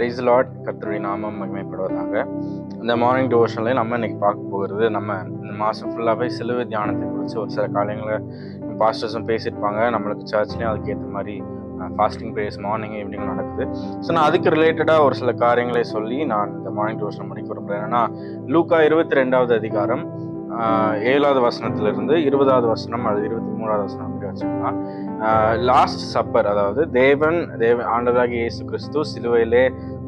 Price Lord, கர்த்தருடைய நாமம் மகிமைப்படுவதாக. இந்த மார்னிங் டிவோஷனில் நம்ம இன்னைக்கு பார்க்க போகிறது, நம்ம இந்த மாதம் ஃபுல்லாகவே சிலுவை தியானத்தை குறித்து ஒரு சில காரியங்களை பாஸ்டர்ஸும் பேசியிருப்பாங்க. நம்மளுக்கு சர்ச்லேயும் அதுக்கேற்ற மாதிரி ஃபாஸ்டிங் ப்ரேயர்ஸ் மார்னிங் ஈவினிங் நடக்குது. ஸோ நான் அதுக்கு ரிலேட்டடாக ஒரு சில காரியங்களை சொல்லி நான் இந்த மார்னிங் டிவோஷன் முடிக்க விரும்புகிறேன். என்னன்னா, லூக்கா 22வது அதிகாரம் 7வது வசனத்திலிருந்து 20வது வசனம் அல்லது 23வது வசனம் அப்படி வச்சுக்கலாம். லாஸ்ட் சப்பர், அதாவது ஆண்டவராகிய இயேசு கிறிஸ்து சிலுவையிலே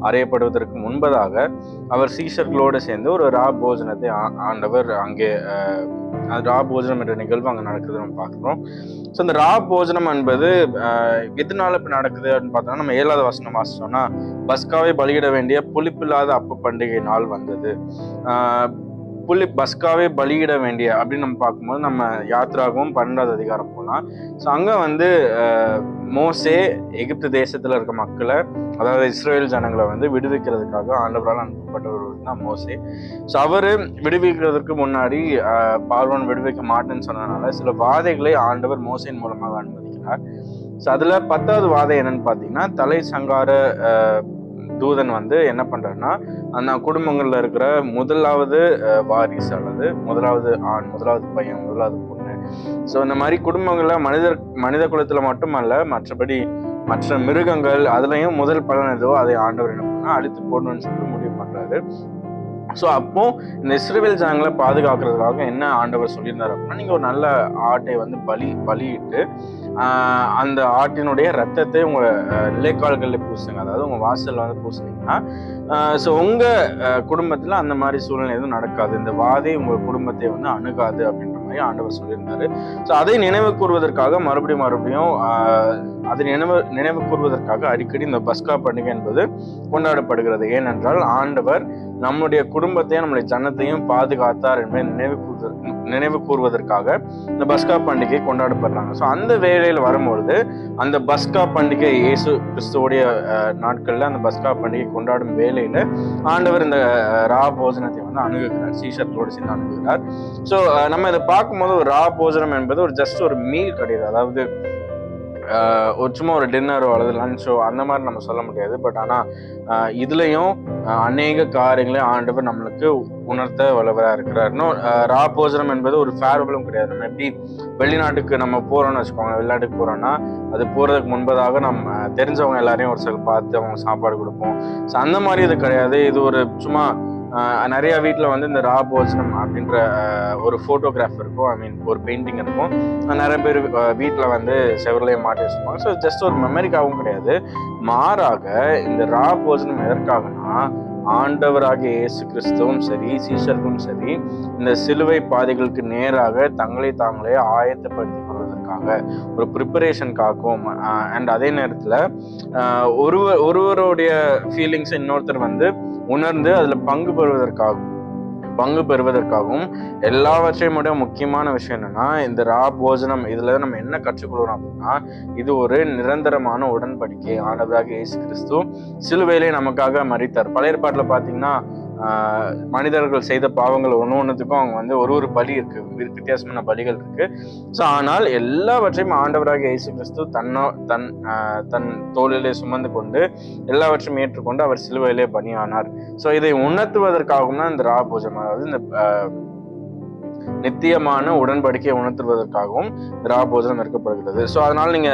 அறையப்படுவதற்கு முன்பதாக அவர் சீஷர்களோடு சேர்ந்து ஒரு போஜனத்தை ஆண்டவர் அங்கே போஜனம் என்ற நிகழ்வு அங்கே நடக்குது நம்ம பார்க்குறோம். ஸோ இந்த போஜனம் என்பது எதனால இப்போ நடக்குது அப்படின்னு பார்த்தோம்னா, நம்ம 7வது வசனம் வாசிச்சோம்னா, பஸ்காவை பலியிட வேண்டிய புளிப்பில்லாத அப்ப பண்டிகை நாள் வந்தது. பஸ்காவே பலியிட வேண்டிய அப்படின்னு நம்ம பார்க்கும்போது நம்ம யாத்ராகவும் 12வது அதிகாரம் போகலாம். ஸோ அங்கே மோசே எகிப்து தேசத்தில் இருக்க மக்களை, அதாவது இஸ்ரேல் ஜனங்களை விடுவிக்கிறதுக்காக ஆண்டவரால் அனுப்பப்பட்டவர் தான் மோசே. ஸோ அவர் விடுவிக்கிறதுக்கு முன்னாடி பார்வோன் விடுவிக்க மாட்டேன்னு சொன்னதுனால சில வாதைகளை ஆண்டவர் மோசேயின் மூலமாக அனுமதிக்கிறார். ஸோ அதில் 10வது வாதை என்னன்னு பார்த்தீங்கன்னா, தலை சங்கார தூதன் என்ன பண்றாருன்னா, அந்த குடும்பங்கள்ல இருக்கிற முதலாவது வாரிசு அல்லது முதலாவது ஆண், முதலாவது பையன், முதலாவது பொண்ணு, ஸோ இந்த மாதிரி குடும்பங்கள்ல மனித குலத்துல மட்டுமல்ல, மற்றபடி மற்ற மிருகங்கள் அதுலயும் முதல் பலன் எதுவோ அதை ஆண்டவர் என்ன பண்ணா அழித்து போடணும்னு சொல்லிட்டு முடிவு பண்றாரு. ஸோ அப்போ இந்த இஸ்ரவேல் ஜனங்களை பாதுகாக்கிறதுக்காக என்ன ஆண்டவர் சொல்லியிருந்தாரு அப்படின்னா, நீங்க ஒரு நல்ல ஆட்டை பலியிட்டு அந்த ஆட்டினுடைய ரத்தத்தை உங்க நிலைக்கால்களில் பூசுங்க, அதாவது உங்க வாசல்ல பூசுனீங்கன்னா ஸோ உங்க குடும்பத்துல அந்த மாதிரி சூழ்நிலை எதுவும் நடக்காது, இந்த வாதை உங்க குடும்பத்தை அணுகாது அப்படின்ற மாதிரி ஆண்டவர் சொல்லியிருந்தாரு. ஸோ அதை நினைவு கூறுவதற்காக மறுபடியும் அதை நினைவு கூறுவதற்காக அடிக்கடி இந்த பஸ்கா பண்டிகை என்பது கொண்டாடப்படுகிறது. ஏனென்றால் ஆண்டவர் நம்முடைய குடும்பத்தையும் நம்முடைய ஜனத்தையும் பாதுகாத்தார் என்பதை நினைவு கூறுவதற்காக இந்த பஸ்கா பண்டிகை கொண்டாடப்படுறாங்க. ஸோ அந்த வேளையில் வரும்பொழுது அந்த பஸ்கா பண்டிகை இயேசு கிறிஸ்துவோடைய நாட்கள்ல அந்த பஸ்கா பண்டிகை கொண்டாடும் வேளையில ஆண்டவர் இந்த போஜனத்தை அணுகுகிறார், சீஷர்களோடு சேர்ந்து அணுகுகிறார். ஸோ நம்ம இதை பார்க்கும்போது ஒரு போஜனம் என்பது ஒரு ஜஸ்ட் ஒரு மீல் கிடையாது, அதாவது சும்மா ஒரு டின்னரோ அல்லது லஞ்சோ அந்த மாதிரி நம்ம சொல்ல முடியாது. பட் ஆனால் இதுலயும் அநேக காரியங்களை ஆண்டவர் நம்மளுக்கு உணர்த்த வல்லவராக இருக்கிறார். இன்னும் போஜனம் என்பது ஒரு ஃபேர்வெலும் கிடையாது. நம்ம எப்படி வெளிநாட்டுக்கு நம்ம போறோம்னு வச்சுக்கோங்க, வெளிநாட்டுக்கு போறோம்னா அது போறதுக்கு முன்பதாக நம்ம தெரிஞ்சவங்க எல்லாரையும் ஒரு சில பார்த்து அவங்க சாப்பாடு கொடுப்போம். ஸோ அந்த மாதிரி இது கிடையாது. இது ஒரு சும்மா நிறைய வீட்டில் இந்த போஜனம் அப்படின்ற ஒரு ஃபோட்டோகிராஃப் இருக்கும், ஒரு பெயிண்டிங் இருக்கும், நிறைய பேர் வீட்டில் செவர்லேயே மாட்டி வச்சுருப்பாங்க. ஸோ ஜஸ்ட் ஒரு மெமரிக்காகவும் கிடையாது, மாறாக இந்த போஜனம் எதற்காகனா, ஆண்டவராகிய இயேசு கிறிஸ்துவும் சரி சீஷர்களும் சரி இந்த சிலுவை பாதைகளுக்கு நேராக தங்களை தாங்களே ஆயத்தப்படுத்திக் கொள்வதற்காக ஒரு ப்ரிப்பரேஷனுக்காகவும் அண்ட் அதே நேரத்தில் ஒருவருடைய ஃபீலிங்ஸை இன்னொருத்தர் உணர்ந்து அதில் பங்கு பெறுவதற்காகவும் எல்லாவற்றையும் விட முக்கியமான விஷயம் என்னன்னா, இந்த போஜனம் இதுல நம்ம என்ன கற்றுக்கொள்கிறோம் அப்படின்னா, இது ஒரு நிரந்தரமான உடன்படிக்கை. ஆண்டவராகிய இயேசு கிறிஸ்து சிலுவையிலே நமக்காக மரித்தார். பழைய ஏற்பாட்டுல பாத்தீங்கன்னா மனிதர்கள் செய்த பாவங்கள் ஒன்றுத்துக்கும் அவங்க ஒரு பலி இருக்கு, வித்தியாசமான பலிகள் இருக்கு. ஸோ ஆனால் எல்லாவற்றையும் ஆண்டவராகிய இயேசு கிறிஸ்து தன் தோளிலே சுமந்து கொண்டு எல்லாவற்றையும் ஏற்றுக்கொண்டு அவர் சிலுவையிலே பலியானார். ஸோ இதை உணர்த்துவதற்காகவும் தான் இந்த போஜனம், அதாவது இந்த நித்தியமான உடன்படிக்கையை உணர்த்துவதற்காகவும் போஜனம் இருக்கப்படுகிறது. ஸோ அதனால நீங்க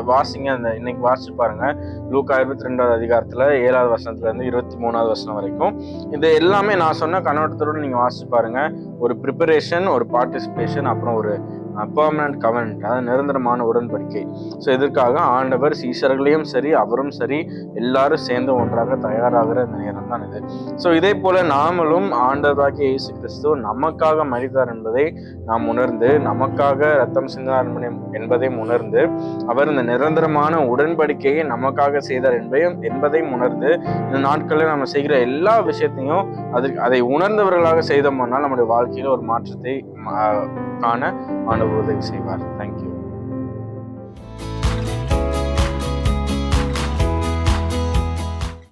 வாசிங்க, இன்னைக்கு வாசிச்சு பாருங்க, லூக்கா 22வது அதிகாரத்துல 7வது வசனத்துல இருந்து 23வது வசனம் வரைக்கும் இது எல்லாமே நான் சொன்ன கண்ணோட்டத்தோடு நீங்க வாசிச்சு பாருங்க. ஒரு ப்ரிப்பரேஷன், ஒரு பார்ட்டிசிபேஷன், அப்புறம் ஒரு பெர்மனன்ட் கவர்னன்ட், அதாவது நிரந்தரமான உடன்படிக்கை. ஸோ இதற்காக ஆண்டவர் சீஷர்களையும் சரி அவரும் சரி எல்லாரும் சேர்ந்து ஒன்றாக தயாராகிற இந்த நேரம் தான் இது. ஸோ இதே போல நாமளும் ஆண்டவராகிய இயேசு கிறிஸ்து நமக்காக மரித்தார் என்பதை நாம் உணர்ந்து, நமக்காக ரத்தம் சிந்தினார் என்பதையும் உணர்ந்து, அவர் இந்த நிரந்தரமான உடன்படிக்கையை நமக்காக செய்தார் என்பதையும் உணர்ந்து, இந்த நாட்களில் நம்ம செய்கிற எல்லா விஷயத்தையும் அதை உணர்ந்தவர்களாக செய்தோம்னா நம்முடைய வாழ்க்கையில ஒரு மாற்றத்தை காண ஆண்டவர் உதவி செய்வார். தேங்க்யூ.